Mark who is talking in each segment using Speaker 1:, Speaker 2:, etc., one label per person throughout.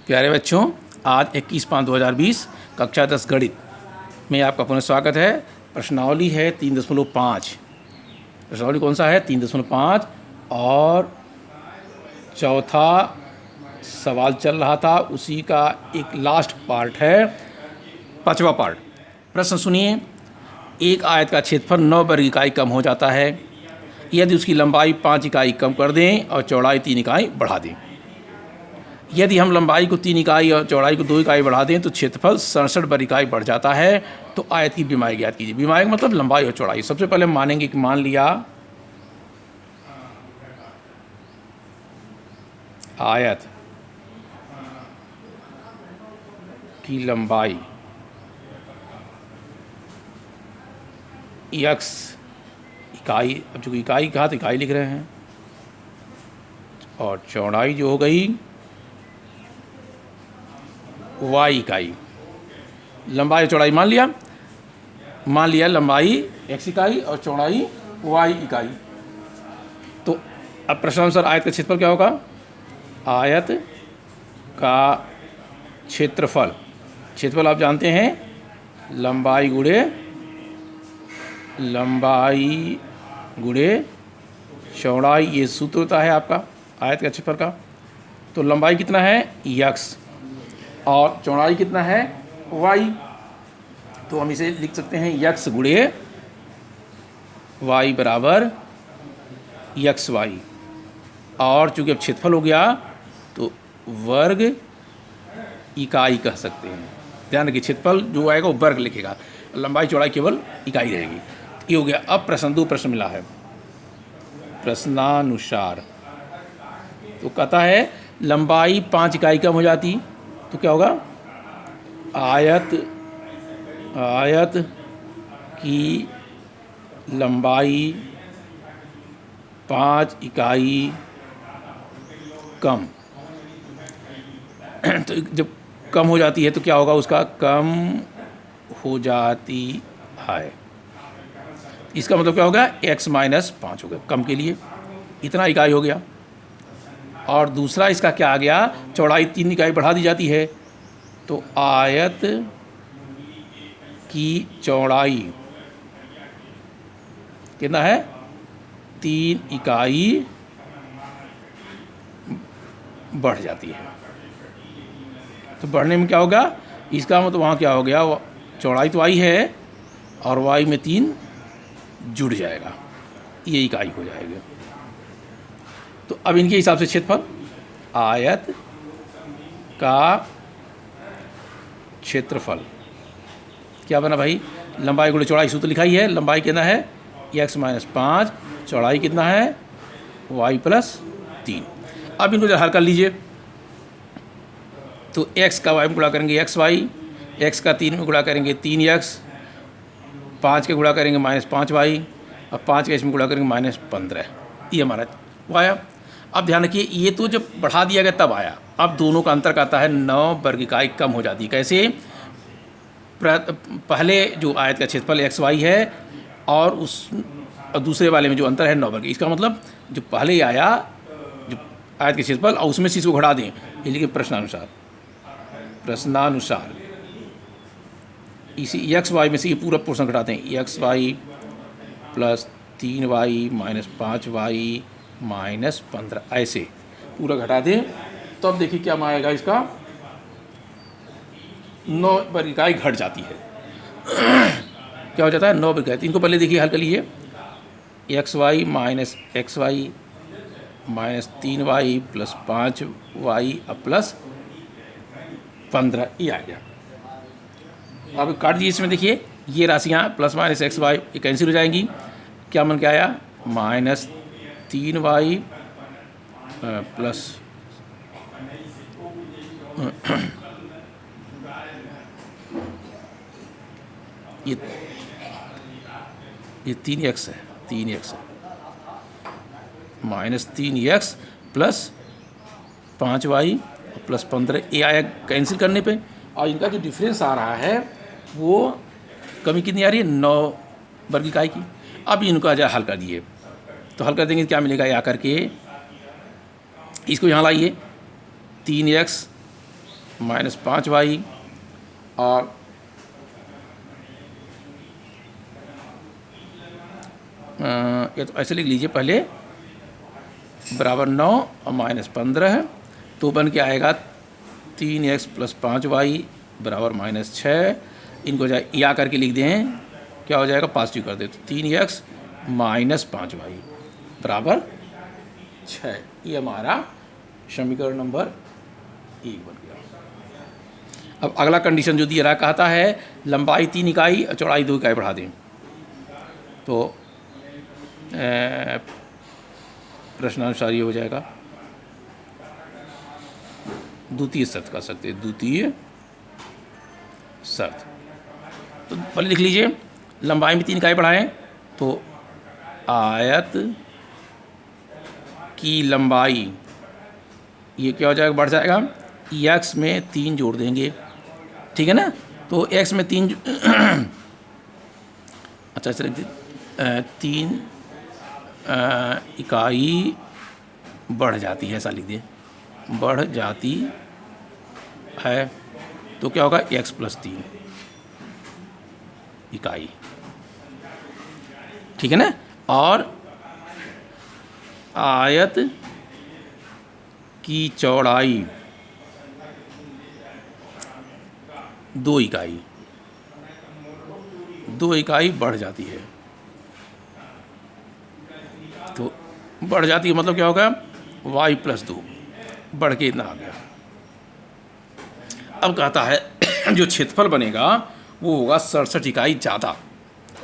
Speaker 1: प्यारे बच्चों, आज 21/5/2020 कक्षा 10 गणित में आपका पुनः स्वागत है। प्रश्नावली है 3.5। प्रश्नावली कौन सा है? 3.5। और चौथा सवाल चल रहा था, उसी का एक लास्ट पार्ट है, 5वां पार्ट। प्रश्न सुनिए। एक आयत का क्षेत्रफल 9 वर्ग इकाई कम हो जाता है यदि उसकी लंबाई 5 इकाई कम कर दें और चौड़ाई 3 इकाई बढ़ा दें। यदि हम लंबाई को 3 इकाई और चौड़ाई को 2 इकाई बढ़ा दें तो क्षेत्रफल 67 वर्ग इकाई बढ़ जाता है। तो आयत की विमाई ज्ञात कीजिए। विमाई का मतलब लंबाई और चौड़ाई। सबसे पहले मानेंगे कि मान लिया आयत की लंबाई x इकाई, अब चूँकि इकाई कहा तो इकाई लिख रहे हैं, और चौड़ाई जो हो गई y इकाई। लंबाई और चौड़ाई मान लिया लंबाई x इकाई और चौड़ाई y इकाई। तो अब प्रश्नानुसार आयत का क्षेत्रफल क्या होगा? आयत का क्षेत्रफल आप जानते हैं, लंबाई गुणे चौड़ाई, ये सूत्र होता है आपका आयत का क्षेत्रफल का। तो लंबाई कितना है? x और चौड़ाई कितना है? y। तो हम इसे लिख सकते हैं x गुणे y बराबर xy। और चूँकि अब क्षेत्रफल हो गया तो वर्ग इकाई कह सकते हैं। ध्यान रखिए, क्षेत्रफल जो आएगा वो वर्ग लिखेगा, लंबाई चौड़ाई केवल इकाई रहेगी। ये हो गया। अब दो प्रश्न मिला है प्रश्नानुसार। तो कहता है लंबाई 5 इकाई कम हो जाती तो क्या होगा? आयत की लंबाई 5 इकाई कम तो जब कम हो जाती है तो क्या होगा? उसका कम हो जाती है, इसका मतलब क्या होगा? x - 5 हो गया कम के लिए, इतना इकाई हो गया। और दूसरा इसका क्या आ गया? चौड़ाई 3 इकाई बढ़ा दी जाती है तो आयत की चौड़ाई कितना है? 3 इकाई बढ़ जाती है। तो बढ़ने में क्या होगा? इसका मतलब वहाँ क्या हो गया? चौड़ाई तो y है और y में 3 जुड़ जाएगा, ये इकाई हो जाएगा। तो अब इनके हिसाब से क्षेत्रफल, आयत का क्षेत्रफल क्या बना भाई? लंबाई गुणे चौड़ाई, सूत्र लिखा ही है। लंबाई कितना है? x - 5, चौड़ाई कितना है? y + 3। अब इनको जरा हल कर लीजिए। तो x का y में गुणा करेंगे xy, x का 3 में गुणा करेंगे 3x, 5 के गुणा करेंगे -5y, और 5 के इसमें गुणा करेंगे -15। ये हमारा आया। अब ध्यान रखिए, ये तो जब बढ़ा दिया गया तब आया। अब दोनों का अंतर कहता है 9 वर्ग इकाई कम हो जाती है। कैसे? पहले जो आयत का क्षेत्रफल xy है और दूसरे वाले में जो अंतर है 9 वर्ग। इसका मतलब जो पहले आया जो आयत के क्षेत्रफल और उसमें से इसको घटा दें, ये लिखे प्रश्नानुसार इसी xy में से ये पूरा पोर्शन घटाते हैं। xy + 3y - 5y - 15, ऐसे पूरा घटा दें तो अब देखिए क्या आएगा? इसका 9 वर्ग इकाई घट जाती है। क्या हो जाता है? 9 वर्ग इकाई। इनको पहले देखिए, हल कर लीजिए। xy - xy - 3y + 5y + 15, ये आ गया। अब काट दीजिए। इसमें देखिए ये राशियाँ ± xy ये कैंसिल हो जाएंगी। क्या मन के आया? -3y प्लस ये 3x है, -3x + 5y + 15, ये आया कैंसिल करने पे। और इनका जो डिफरेंस आ रहा है वो कमी कितनी आ रही है? 9 वर्ग इकाई की। अब इनका जरा हल कर दिए तो हल कर देंगे, क्या मिलेगा? ये आकर के इसको यहाँ लाइए, 3x -5y और ये तो ऐसे लिख लीजिए पहले, बराबर 9 और -15 तो बन के आएगा 3x + 5y बराबर -6। इनको जाए या करके लिख दें, क्या हो जाएगा, पॉजिटिव कर दे तो 3x - 5y बराबर 6। ये हमारा समीकरण नंबर 1 बन गया। अब अगला कंडीशन जो दिया रहा, कहता है लंबाई 3 इकाई और चौड़ाई 2 इकाई बढ़ा दें। तो प्रश्नानुसार ये हो जाएगा, द्वितीय शर्त कर सकते हैं, द्वितीय शर्त। तो पहले लिख लीजिए, लंबाई में 3 इकाई बढ़ाएं तो आयत की लंबाई ये क्या हो जाएगा, बढ़ जाएगा। x में 3 जोड़ देंगे, ठीक है ना। तो x में 3 अच्छा चलिए 3 इकाई बढ़ जाती है, ऐसा लिख दिए, बढ़ जाती है तो क्या होगा, x + 3 इकाई, ठीक है ना। और आयत की चौड़ाई 2 इकाई, 2 इकाई बढ़ जाती है। तो बढ़ जाती है मतलब क्या होगा, y + 2 बढ़ के इतना आ गया। अब कहता है जो क्षेत्रफल बनेगा वो होगा 67 इकाई ज़्यादा।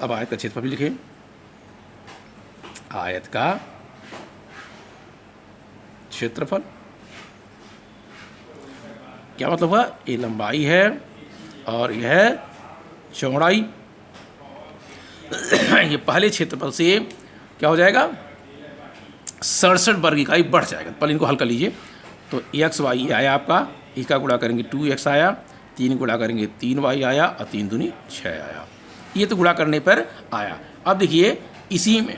Speaker 1: अब आयत का क्षेत्रफल भी लिखें, आयत का क्षेत्रफल क्या मतलब हुआ, ये लंबाई है और यह चौड़ाई। ये पहले क्षेत्रफल से क्या हो जाएगा, 67 वर्ग इकाई बढ़ जाएगा। पहले इनको हल कर लीजिए। तो xy आया आपका, इसका गुणा करेंगे 2x आया, 3 गुणा करेंगे 3y आया और 3 दूनी 6 आया। ये तो गुणा करने पर आया। अब देखिए इसी में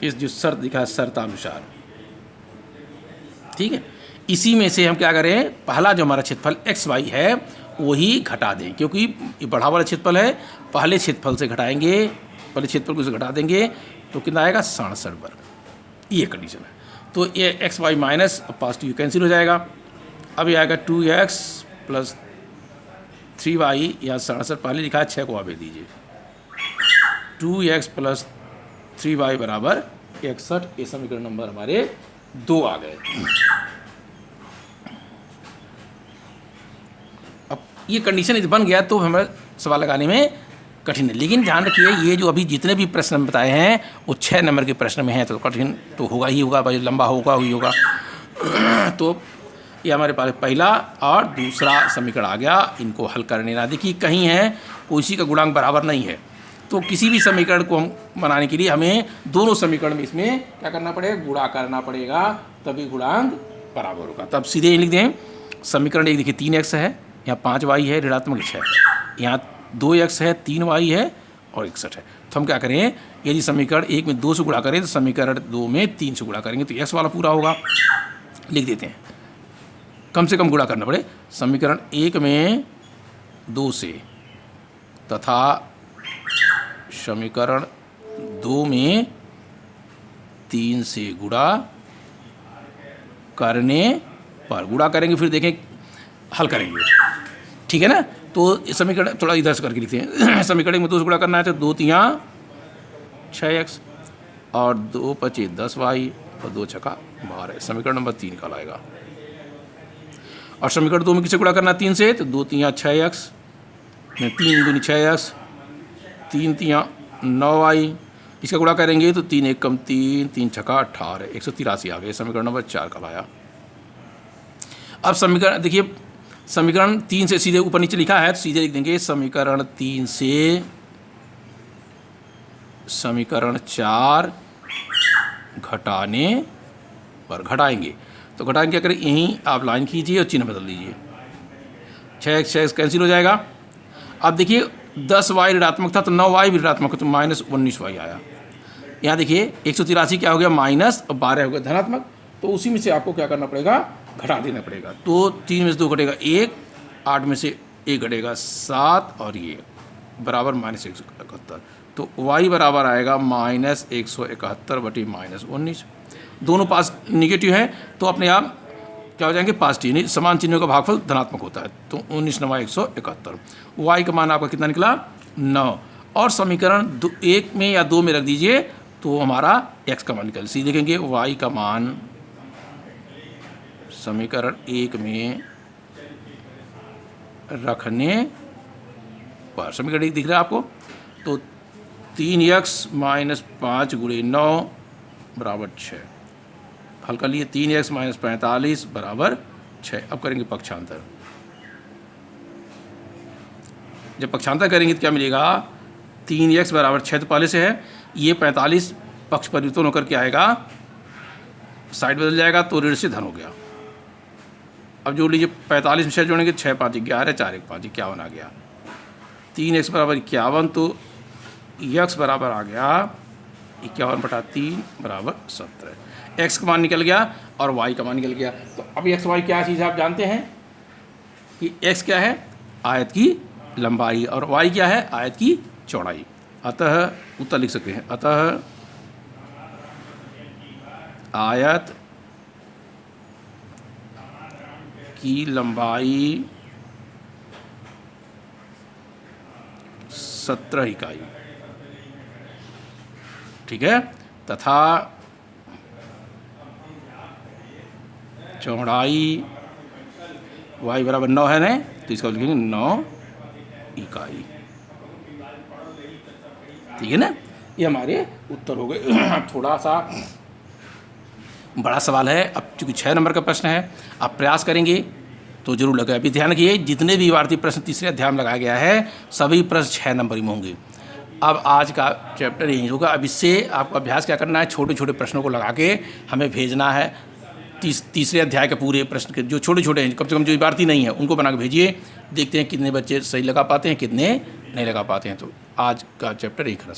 Speaker 1: इस जो शर्त दिखा है, शर्तानुसार, ठीक है, इसी में से हम क्या करें, पहला जो हमारा क्षेत्रफल xy है वही घटा दें, क्योंकि ये बढ़ा वाला क्षेत्रफल है, पहले क्षेत्रफल से घटाएंगे, पहले क्षेत्रफल को से घटा देंगे तो कितना आएगा, 67 वर्ग। ये कंडीशन है। तो ये xy माइनस पॉजिटिव कैंसिल हो जाएगा। अब ये आएगा 2x + 3y, या 67 पहले लिखा है, 6 को आप भेज दीजिए, 2x + 3y बराबर 61। ये समीकरण नंबर हमारे 2 आ गए। अब ये कंडीशन यदि बन गया तो हमें सवाल लगाने में कठिन है। लेकिन ध्यान रखिए, ये जो अभी जितने भी प्रश्न बताए हैं वो 6 नंबर के प्रश्न में हैं, तो कठिन तो होगा ही होगा भाई, लंबा होगा ही होगा। तो ये हमारे पास पहला और दूसरा समीकरण आ गया। इनको हल करने ना, देखिए कहीं है कोई का गुणांक बराबर नहीं है, तो किसी भी समीकरण को हम बनाने के लिए हमें दोनों समीकरण में इसमें क्या करना पड़ेगा, गुणा करना पड़ेगा, तभी गुणांक बराबर होगा। तब सीधे लिख दें, समीकरण एक देखिए 3x है, यहाँ 5y है, ऋणात्मक 6 है, यहाँ 2x है, 3y है और 61 है। तो हम क्या करें, यदि समीकरण 1 में 2 से गुणा करें तो समीकरण 2 में 3 से गुणा करेंगे तो x वाला पूरा होगा। लिख देते हैं, कम से कम गुणा करना पड़े, समीकरण 1 में 2 से तथा समीकरण 2 में 3 से गुणा करने पर, गुणा करेंगे फिर देखें हल करेंगे, ठीक है ना। तो समीकरण थोड़ा इधर से करके लिखते हैं। समीकरण में 2 से गुणा करना है तो 2 × 3 = 6x और 2 × 5 = 10y और 2 × 6 = 12। समीकरण नंबर 3 का लाएगा। और समीकरण 2 में किसे गुणा करना 3 से, तो 2 × 3 = 6x, 3 दूनी 6x, 3 × 3 = 9y। इसका गुणा करेंगे तो 3 × 1 = 3, 3 × 6 = 18, 183 आ गए। समीकरण नंबर 4 का लाया। अब समीकरण देखिए, समीकरण 3 से सीधे ऊपर नीचे लिखा है तो सीधे लिख देंगे, समीकरण 3 से समीकरण 4 घटाने पर, घटाएंगे तो घटाएंगे क्या करें, यहीं आप लाइन खींचिए और चिन्ह बदल दीजिए, 6x कैंसिल हो जाएगा। अब देखिए 10y ऋणात्मक था तो 9y भी ऋणात्मक, तो -19y आया। यहाँ देखिए 183 क्या हो गया, माइनस, और 12 हो गया धनात्मक। तो उसी में से आपको क्या करना पड़ेगा, घटा देना पड़ेगा। तो 3 में से 2 घटेगा 1, 8 में से 1 घटेगा 7 और ये बराबर -171। तो y बराबर आएगा -171/-19। दोनों पास निगेटिव है तो अपने आप क्या हो जाएंगे, पॉजिटिव। नहीं, समान चिन्हों का भागफल धनात्मक होता है। तो 19 9 171, y का मान आपका कितना निकला 9। और समीकरण 1 में या 2 में रख दीजिए तो हमारा x का मान निकल। सीधे देखेंगे y का मान समीकरण 1 में रखने पर, समीकरण 1 दिख रहा है आपको, तो 3x - 5 × 9 बराबर 6। हल कर लिए, 3x - 45 बराबर 6। अब करेंगे पक्षांतर। जब पक्षांतर करेंगे तो क्या मिलेगा, 3x बराबर 6 तो पहले से है, ये 45 पक्ष परिवर्तन होकर के आएगा, साइड बदल जाएगा तो ऋण से धन हो गया। अब जोड़ लीजिए, 45 में 6 जोड़ेंगे, 6 5 11, 4 1 5 51 आ गया। 3x बराबर 51, तो x बराबर आ गया 51/3 बराबर 17। x का मान निकल गया और y का मान निकल गया। तो अब x y क्या चीज़ आप जानते हैं कि x क्या है, आयत की लंबाई, और y क्या है, आयत की चौड़ाई। अतः उत्तर लिख सकते हैं, अतः आयत की लंबाई 17 इकाई, ठीक है, तथा चौड़ाई y बराबर 9 है ना, तो इसका लिखेंगे 9 इकाई। ठीक है ना, ये हमारे उत्तर हो गए। थोड़ा सा बड़ा सवाल है, अब चूँकि 6 नंबर का प्रश्न है, आप प्रयास करेंगे तो जरूर लगे। अभी ध्यान रखिए, जितने भी भारतीय प्रश्न तीसरे अध्याय में लगाया गया है सभी प्रश्न 6 नंबर में होंगे। अब आज का चैप्टर यही होगा। अब इससे आपको अभ्यास क्या करना है, छोटे छोटे प्रश्नों को लगा के हमें भेजना है। तीसरे अध्याय के पूरे प्रश्न के जो छोटे छोटे हैं, कम से कम जो भारतीय नहीं है उनको बना के भेजिए। देखते हैं कितने बच्चे सही लगा पाते हैं, कितने नहीं लगा पाते हैं। तो आज का चैप्टर यही खत्म।